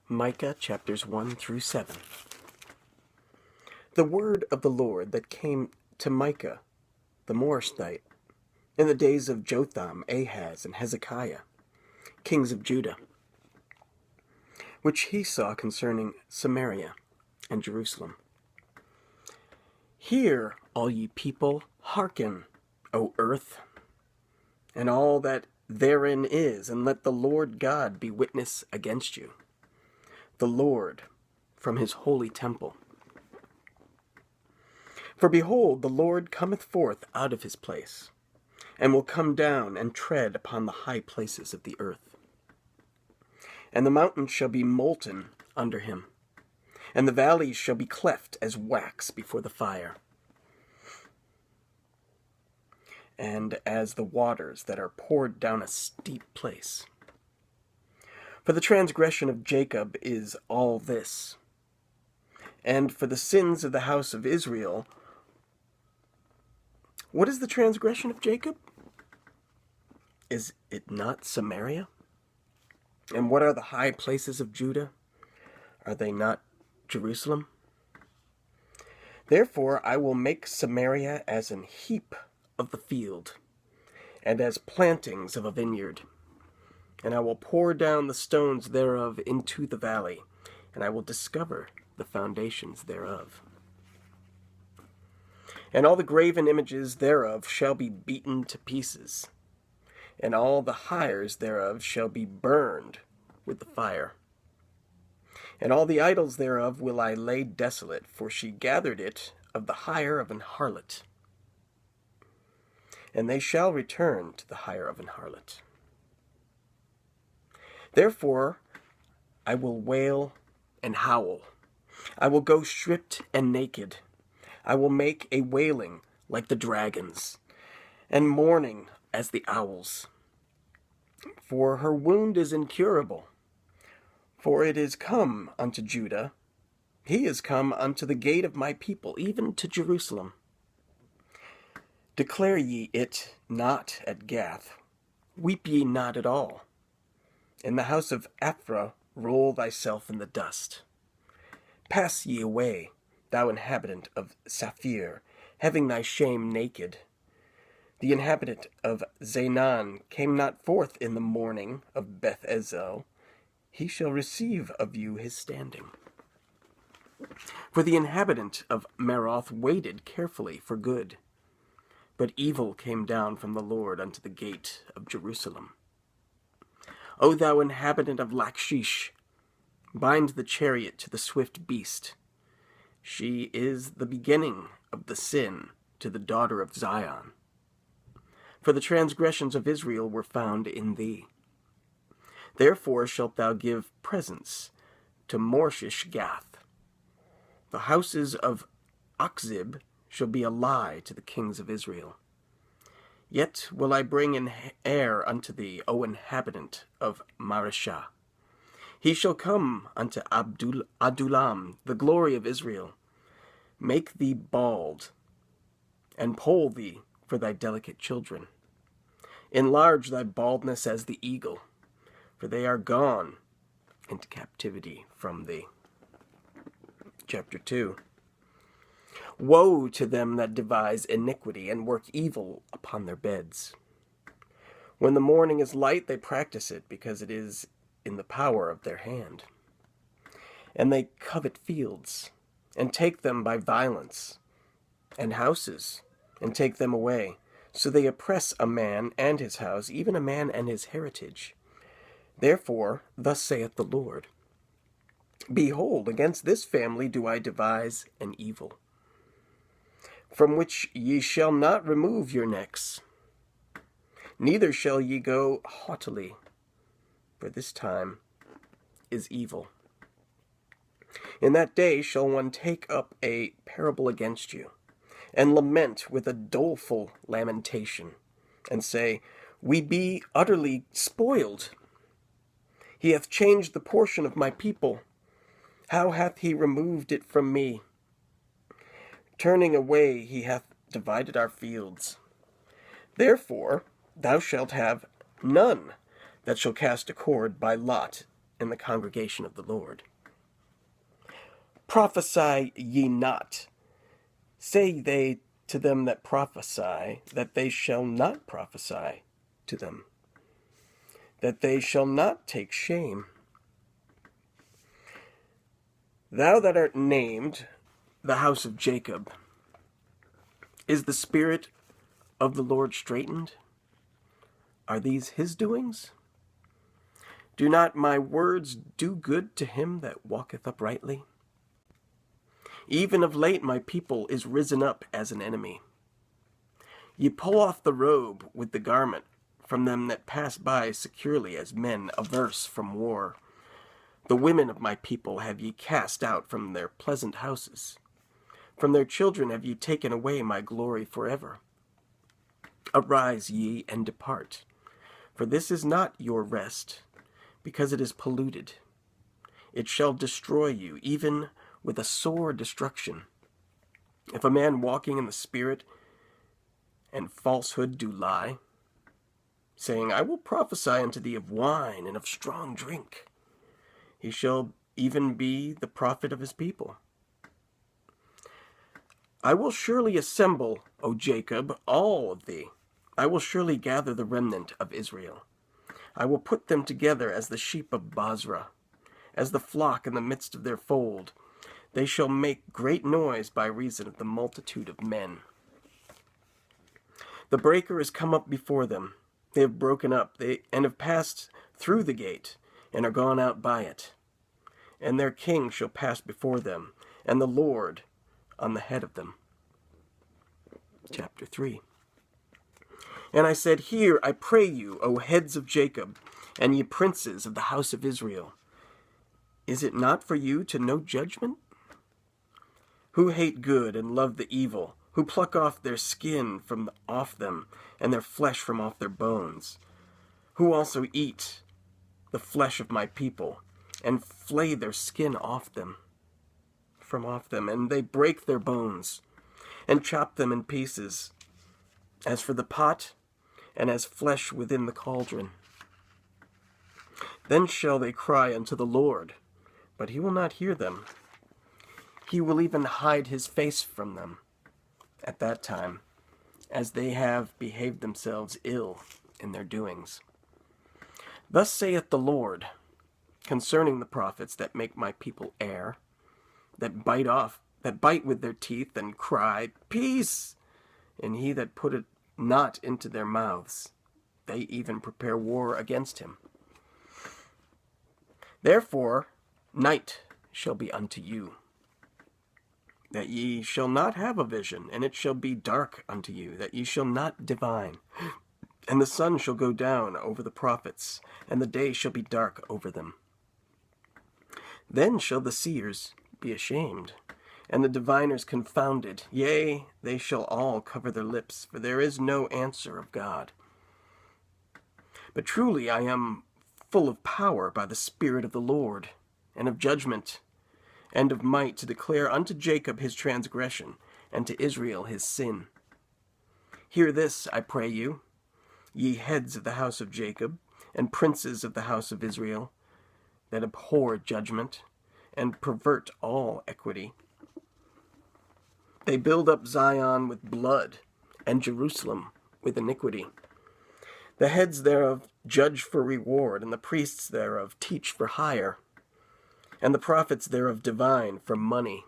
Micah chapters 1 through 7. The word of the Lord that came to Micah, the Morashthite, in the days of Jotham, Ahaz, and Hezekiah, kings of Judah, which he saw concerning Samaria and Jerusalem. Hear, all ye people, hearken, O earth, and all that therein is, and let the Lord God be witness against you, the Lord from his holy temple. For behold, the Lord cometh forth out of his place, and will come down and tread upon the high places of the earth. And the mountains shall be molten under him, and the valleys shall be cleft as wax before the fire, and as the waters that are poured down a steep place. For the transgression of Jacob is all this, and for the sins of the house of Israel. What is the transgression of Jacob? Is it not Samaria? And what are the high places of Judah? Are they not Jerusalem? Therefore I will make Samaria as an heap of the field, and as plantings of a vineyard. And I will pour down the stones thereof into the valley, and I will discover the foundations thereof. And all the graven images thereof shall be beaten to pieces, and all the hires thereof shall be burned with the fire. And all the idols thereof will I lay desolate, for she gathered it of the hire of an harlot. And they shall return to the hire of an harlot. Therefore I will wail and howl. I will go stripped and naked. I will make a wailing like the dragons, and mourning as the owls. For her wound is incurable. For it is come unto Judah, he is come unto the gate of my people, even to Jerusalem. Declare ye it not at Gath, weep ye not at all. In the house of Aphrah roll thyself in the dust. Pass ye away, thou inhabitant of Saphir, having thy shame naked. The inhabitant of Zaanan came not forth in the morning of Beth-ezel. He shall receive of you his standing. For the inhabitant of Maroth waited carefully for good, but evil came down from the Lord unto the gate of Jerusalem. O thou inhabitant of Lachish, bind the chariot to the swift beast. She is the beginning of the sin to the daughter of Zion. For the transgressions of Israel were found in thee. Therefore shalt thou give presents to Morshish-Gath. The houses of Achzib shall be a lie to the kings of Israel. Yet will I bring an heir unto thee, O inhabitant of Mareshah. He shall come unto Adullam, the glory of Israel. Make thee bald, and poll thee for thy delicate children. Enlarge thy baldness as the eagle, for they are gone into captivity from thee. Chapter 2. Woe to them that devise iniquity and work evil upon their beds. When the morning is light, they practice it, because it is in the power of their hand. And they covet fields, and take them by violence, and houses, and take them away. So they oppress a man and his house, even a man and his heritage. Therefore, thus saith the Lord, Behold, against this family do I devise an evil, from which ye shall not remove your necks, neither shall ye go haughtily, for this time is evil. In that day shall one take up a parable against you, and lament with a doleful lamentation, and say, We be utterly spoiled. He hath changed the portion of my people. How hath he removed it from me? Turning away, he hath divided our fields. Therefore thou shalt have none that shall cast a cord by lot in the congregation of the Lord. Prophesy ye not, say they to them that prophesy, that they shall not prophesy to them, that they shall not take shame. Thou that art named the house of Jacob, is the Spirit of the Lord straitened? Are these his doings? Do not my words do good to him that walketh uprightly? Even of late my people is risen up as an enemy. Ye pull off the robe with the garment from them that pass by securely as men averse from war. The women of my people have ye cast out from their pleasant houses. From their children have ye taken away my glory forever. Arise ye and depart, for this is not your rest, because it is polluted. It shall destroy you, even with a sore destruction. If a man walking in the Spirit and falsehood do lie, saying, I will prophesy unto thee of wine and of strong drink, he shall even be the prophet of his people. I will surely assemble, O Jacob, all of thee. I will surely gather the remnant of Israel. I will put them together as the sheep of Basra, as the flock in the midst of their fold. They shall make great noise by reason of the multitude of men. The breaker is come up before them. They have broken up, and have passed through the gate, and are gone out by it. And their king shall pass before them, and the Lord on the head of them. Chapter 3. And I said, Hear, I pray you, O heads of Jacob, and ye princes of the house of Israel. Is it not for you to know judgment? Who hate good and love the evil, who pluck off their skin from off them, and their flesh from off their bones, who also eat the flesh of my people, and flay their skin from off them, and they break their bones, and chop them in pieces, as for the pot, and as flesh within the cauldron. Then shall they cry unto the Lord, but he will not hear them. He will even hide his face from them at that time, as they have behaved themselves ill in their doings. Thus saith the Lord, concerning the prophets that make my people err, that bite with their teeth, and cry, Peace! And he that put it not into their mouths, they even prepare war against him. Therefore night shall be unto you, that ye shall not have a vision, and it shall be dark unto you, that ye shall not divine. And the sun shall go down over the prophets, and the day shall be dark over them. Then shall the seers be ashamed, and the diviners confounded. Yea, they shall all cover their lips, for there is no answer of God. But truly I am full of power by the Spirit of the Lord, and of judgment, and of might, to declare unto Jacob his transgression, and to Israel his sin. Hear this, I pray you, ye heads of the house of Jacob, and princes of the house of Israel, that abhor judgment, and pervert all equity. They build up Zion with blood, and Jerusalem with iniquity. The heads thereof judge for reward, and the priests thereof teach for hire, and the prophets thereof divine for money.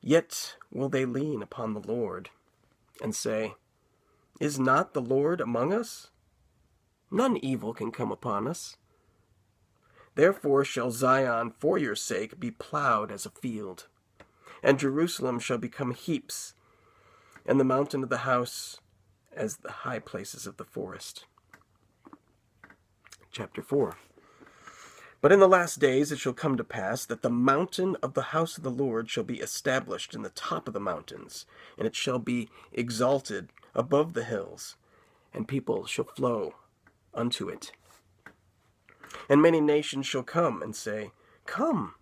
Yet will they lean upon the Lord, and say, Is not the Lord among us? None evil can come upon us. Therefore shall Zion for your sake be plowed as a field, and Jerusalem shall become heaps, and the mountain of the house as the high places of the forest. Chapter 4. But in the last days it shall come to pass that the mountain of the house of the Lord shall be established in the top of the mountains, and it shall be exalted above the hills, and people shall flow unto it. And many nations shall come and say, Come,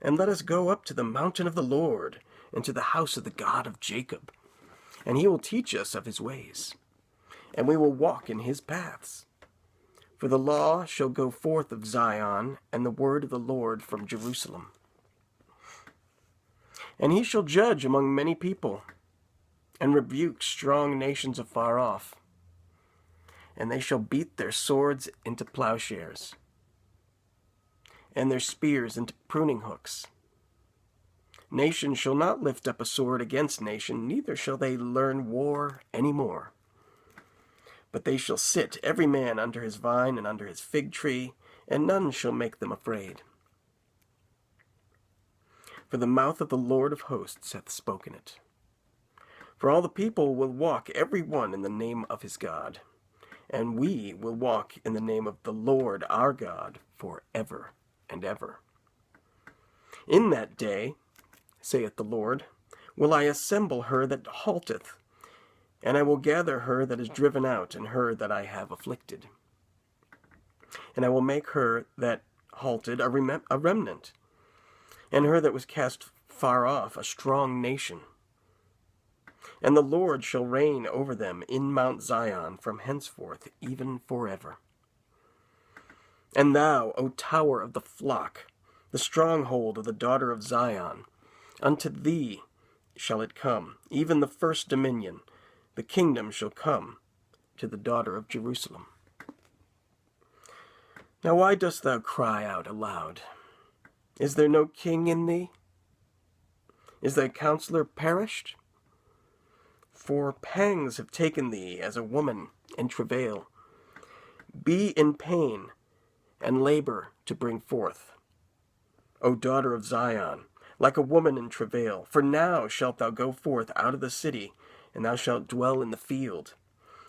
and let us go up to the mountain of the Lord, and to the house of the God of Jacob. And he will teach us of his ways, and we will walk in his paths. For the law shall go forth of Zion, and the word of the Lord from Jerusalem. And he shall judge among many people, and rebuke strong nations afar off. And they shall beat their swords into plowshares, and their spears into pruning hooks. Nation shall not lift up a sword against nation, neither shall they learn war any more. But they shall sit every man under his vine and under his fig tree, and none shall make them afraid. For the mouth of the Lord of hosts hath spoken it. For all the people will walk every one in the name of his God, and we will walk in the name of the Lord our God for ever and ever. In that day, saith the Lord, will I assemble her that halteth, and I will gather her that is driven out, and her that I have afflicted. And I will make her that halted a remnant, and her that was cast far off a strong nation. And the Lord shall reign over them in Mount Zion from henceforth even forever. And thou, O tower of the flock, the stronghold of the daughter of Zion, unto thee shall it come, even the first dominion. The kingdom shall come to the daughter of Jerusalem. Now why dost thou cry out aloud? Is there no king in thee? Is thy counselor perished? For pangs have taken thee as a woman in travail. Be in pain and labor to bring forth, O daughter of Zion, like a woman in travail. For now shalt thou go forth out of the city, and thou shalt dwell in the field,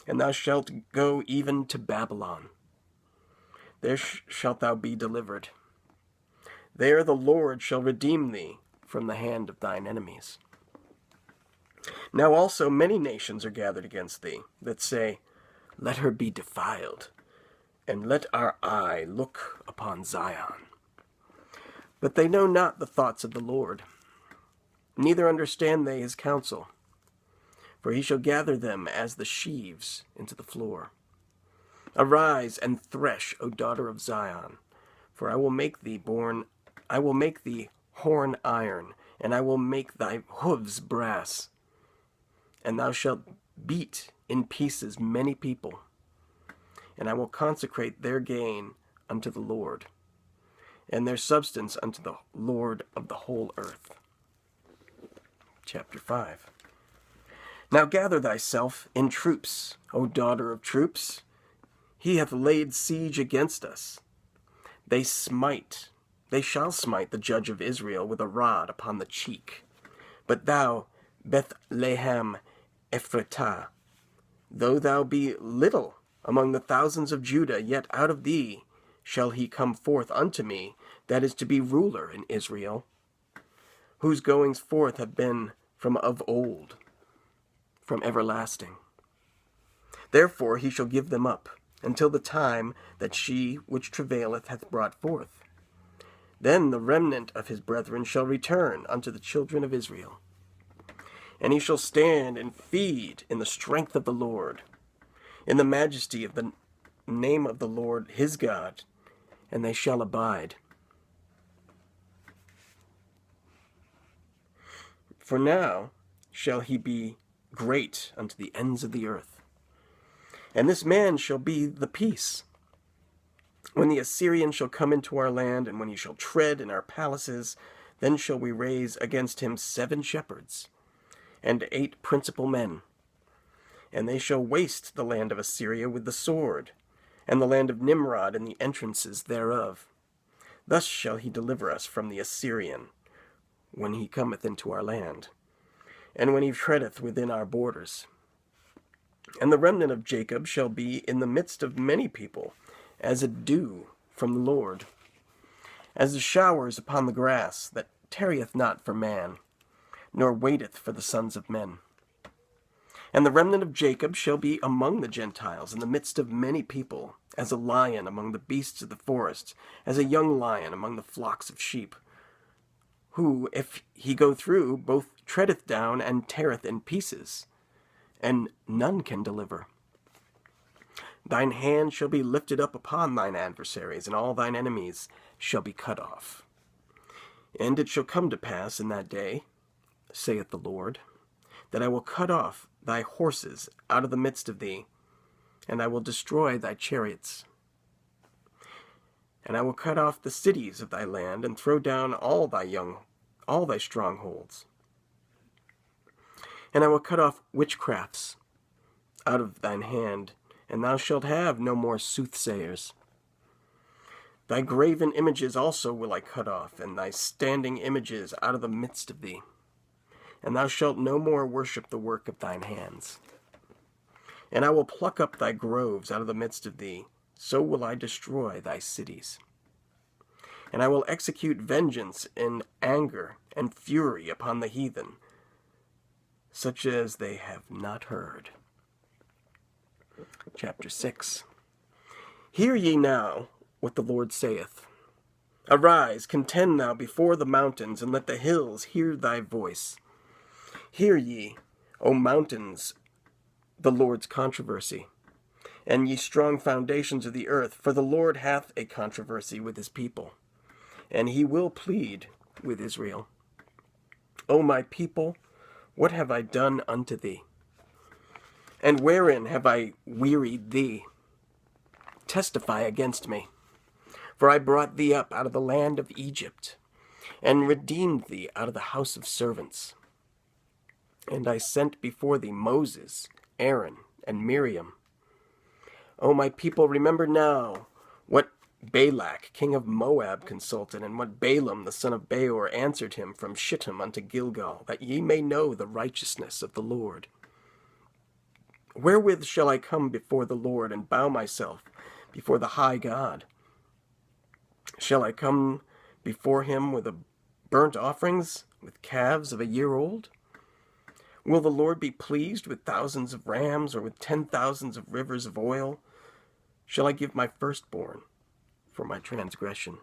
and thou shalt go even to Babylon. There shalt thou be delivered. There the Lord shall redeem thee from the hand of thine enemies. Now also many nations are gathered against thee, that say, Let her be defiled, and let our eye look upon Zion. But they know not the thoughts of the Lord, neither understand they his counsel. For he shall gather them as the sheaves into the floor. Arise and thresh, O daughter of Zion, for I will make thee horn iron, and I will make thy hoofs brass. And thou shalt beat in pieces many people, and I will consecrate their gain unto the Lord, and their substance unto the Lord of the whole earth. Chapter 5. Now gather thyself in troops, O daughter of troops. He hath laid siege against us. They shall smite the judge of Israel with a rod upon the cheek. But thou, Bethlehem Ephratah, though thou be little among the thousands of Judah, yet out of thee shall he come forth unto me, that is to be ruler in Israel, whose goings forth have been from of old, from everlasting. Therefore he shall give them up, until the time that she which travaileth hath brought forth. Then the remnant of his brethren shall return unto the children of Israel. And he shall stand and feed in the strength of the Lord, in the majesty of the name of the Lord his God, and they shall abide. For now shall he be great unto the ends of the earth. And this man shall be the peace. When the Assyrian shall come into our land, and when he shall tread in our palaces, then shall we raise against him 7 shepherds, and 8 principal men. And they shall waste the land of Assyria with the sword, and the land of Nimrod and the entrances thereof. Thus shall he deliver us from the Assyrian, when he cometh into our land, and when he treadeth within our borders. And the remnant of Jacob shall be in the midst of many people, as a dew from the Lord, as the showers upon the grass, that tarrieth not for man, nor waiteth for the sons of men. And the remnant of Jacob shall be among the Gentiles, in the midst of many people, as a lion among the beasts of the forest, as a young lion among the flocks of sheep, who, if he go through, both treadeth down and teareth in pieces, and none can deliver. Thine hand shall be lifted up upon thine adversaries, and all thine enemies shall be cut off. And it shall come to pass in that day, saith the Lord, that I will cut off thy horses out of the midst of thee, and I will destroy thy chariots. And I will cut off the cities of thy land, and throw down all thy strongholds. And I will cut off witchcrafts out of thine hand, and thou shalt have no more soothsayers. Thy graven images also will I cut off, and thy standing images out of the midst of thee. And thou shalt no more worship the work of thine hands. And I will pluck up thy groves out of the midst of thee, so will I destroy thy cities. And I will execute vengeance in anger and fury upon the heathen, such as they have not heard. Chapter 6. Hear ye now what the Lord saith. Arise, contend thou before the mountains, and let the hills hear thy voice. Hear ye, O mountains, the Lord's controversy, and ye strong foundations of the earth, for the Lord hath a controversy with his people, and he will plead with Israel. O my people, what have I done unto thee? And wherein have I wearied thee? Testify against me. For I brought thee up out of the land of Egypt, and redeemed thee out of the house of servants. And I sent before thee Moses, Aaron, and Miriam. O my people, remember now what Balak, king of Moab, consulted, and what Balaam, the son of Beor, answered him from Shittim unto Gilgal, that ye may know the righteousness of the Lord. Wherewith shall I come before the Lord, and bow myself before the high God? Shall I come before him with burnt offerings, with calves of a year old? Will the Lord be pleased with thousands of rams, or with 10,000s of rivers of oil? Shall I give my firstborn for my transgression,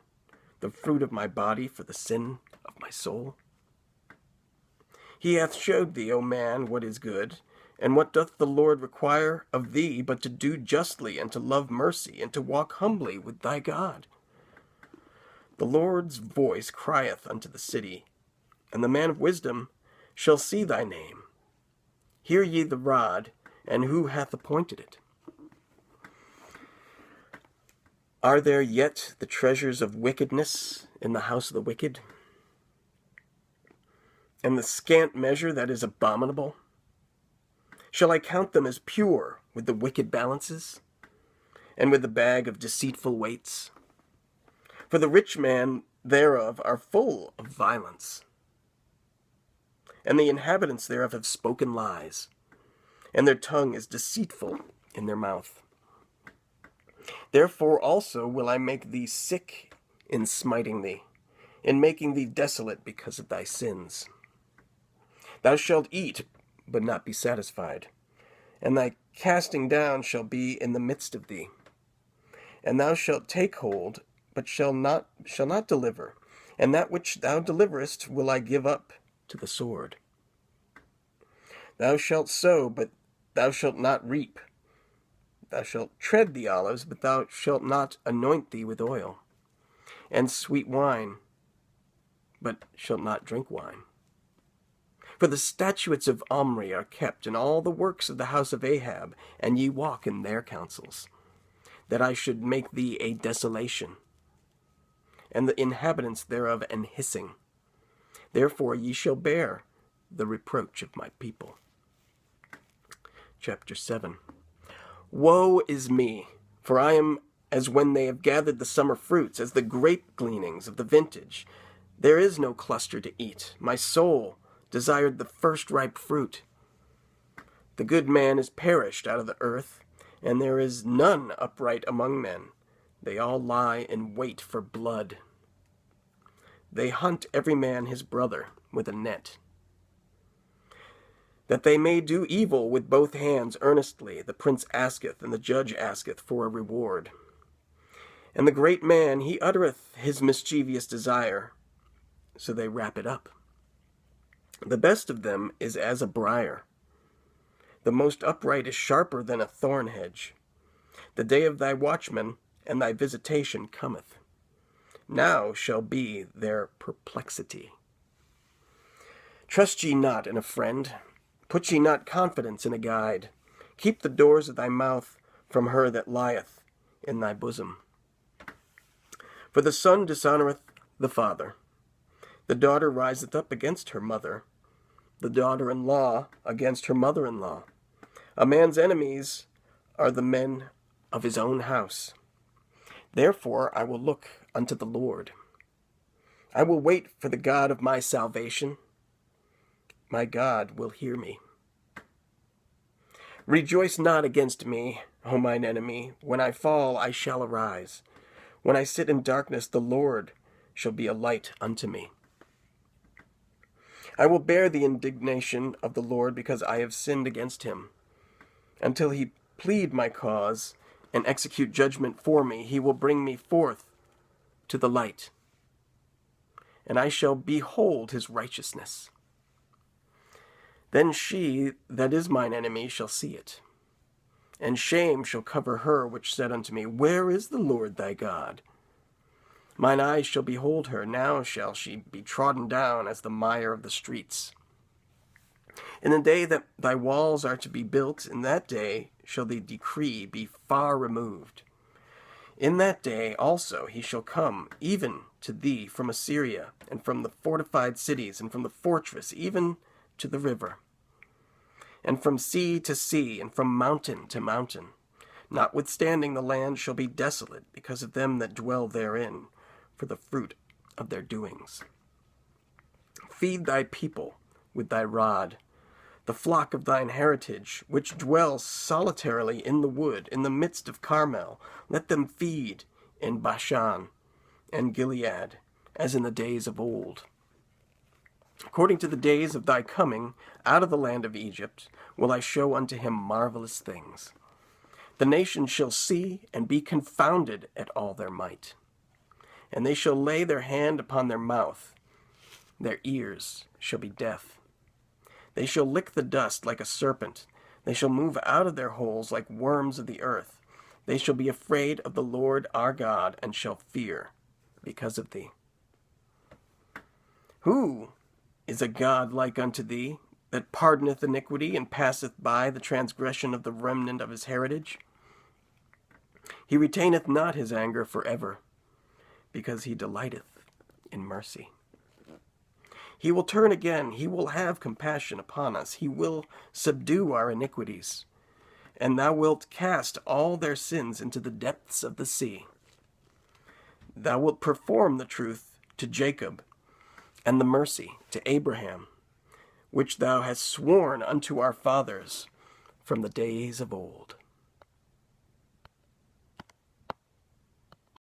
the fruit of my body for the sin of my soul? He hath showed thee, O man, what is good, and what doth the Lord require of thee, but to do justly, and to love mercy, and to walk humbly with thy God? The Lord's voice crieth unto the city, and the man of wisdom shall see thy name. Hear ye the rod, and who hath appointed it? Are there yet the treasures of wickedness in the house of the wicked? And the scant measure that is abominable? Shall I count them as pure with the wicked balances, and with the bag of deceitful weights? For the rich man thereof are full of violence, and the inhabitants thereof have spoken lies, and their tongue is deceitful in their mouth. Therefore also will I make thee sick in smiting thee, in making thee desolate because of thy sins. Thou shalt eat, but not be satisfied, and thy casting down shall be in the midst of thee. And thou shalt take hold, but shall not deliver, and that which thou deliverest will I give up to the sword. Thou shalt sow, but thou shalt not reap. Thou shalt tread the olives, but thou shalt not anoint thee with oil, and sweet wine, but shalt not drink wine. For the statutes of Omri are kept, and all the works of the house of Ahab, and ye walk in their counsels, that I should make thee a desolation, and the inhabitants thereof an hissing. Therefore ye shall bear the reproach of my people. Chapter 7. Woe is me, for I am as when they have gathered the summer fruits, as the grape gleanings of the vintage. There is no cluster to eat. My soul desired the first ripe fruit. The good man is perished out of the earth, and there is none upright among men. They all lie in wait for blood. They hunt every man his brother with a net, that they may do evil with both hands earnestly. The prince asketh, and the judge asketh for a reward. And the great man, he uttereth his mischievous desire, so they wrap it up. The best of them is as a briar. The most upright is sharper than a thorn hedge. The day of thy watchmen and thy visitation cometh. Now shall be their perplexity. Trust ye not in a friend. Put ye not confidence in a guide. Keep the doors of thy mouth from her that lieth in thy bosom. For the son dishonoureth the father. The daughter riseth up against her mother. The daughter-in-law against her mother-in-law. A man's enemies are the men of his own house. Therefore I will look unto the Lord. I will wait for the God of my salvation. My God will hear me. Rejoice not against me, O mine enemy. When I fall, I shall arise. When I sit in darkness, the Lord shall be a light unto me. I will bear the indignation of the Lord because I have sinned against him. Until he plead my cause and execute judgment for me, he will bring me forth to the light, and I shall behold his righteousness. Then she that is mine enemy shall see it, and shame shall cover her which said unto me, Where is the Lord thy God? Mine eyes shall behold her, now shall she be trodden down as the mire of the streets. In the day that thy walls are to be built, in that day shall the decree be far removed. In that day also he shall come, even to thee from Assyria, and from the fortified cities, and from the fortress, even to the river, and from sea to sea, and from mountain to mountain. Notwithstanding the land shall be desolate, because of them that dwell therein, for the fruit of their doings. Feed thy people with thy rod, the flock of thine heritage, which dwells solitarily in the wood, in the midst of Carmel. Let them feed in Bashan and Gilead, as in the days of old. According to the days of thy coming out of the land of Egypt, will I show unto him marvelous things. The nations shall see and be confounded at all their might. And they shall lay their hand upon their mouth, their ears shall be deaf. They shall lick the dust like a serpent. They shall move out of their holes like worms of the earth. They shall be afraid of the Lord our God, and shall fear because of thee. Who is a God like unto thee, that pardoneth iniquity, and passeth by the transgression of the remnant of his heritage? He retaineth not his anger forever, because he delighteth in mercy. He will turn again, he will have compassion upon us, he will subdue our iniquities, and thou wilt cast all their sins into the depths of the sea. Thou wilt perform the truth to Jacob, and the mercy to Abraham, which thou hast sworn unto our fathers from the days of old.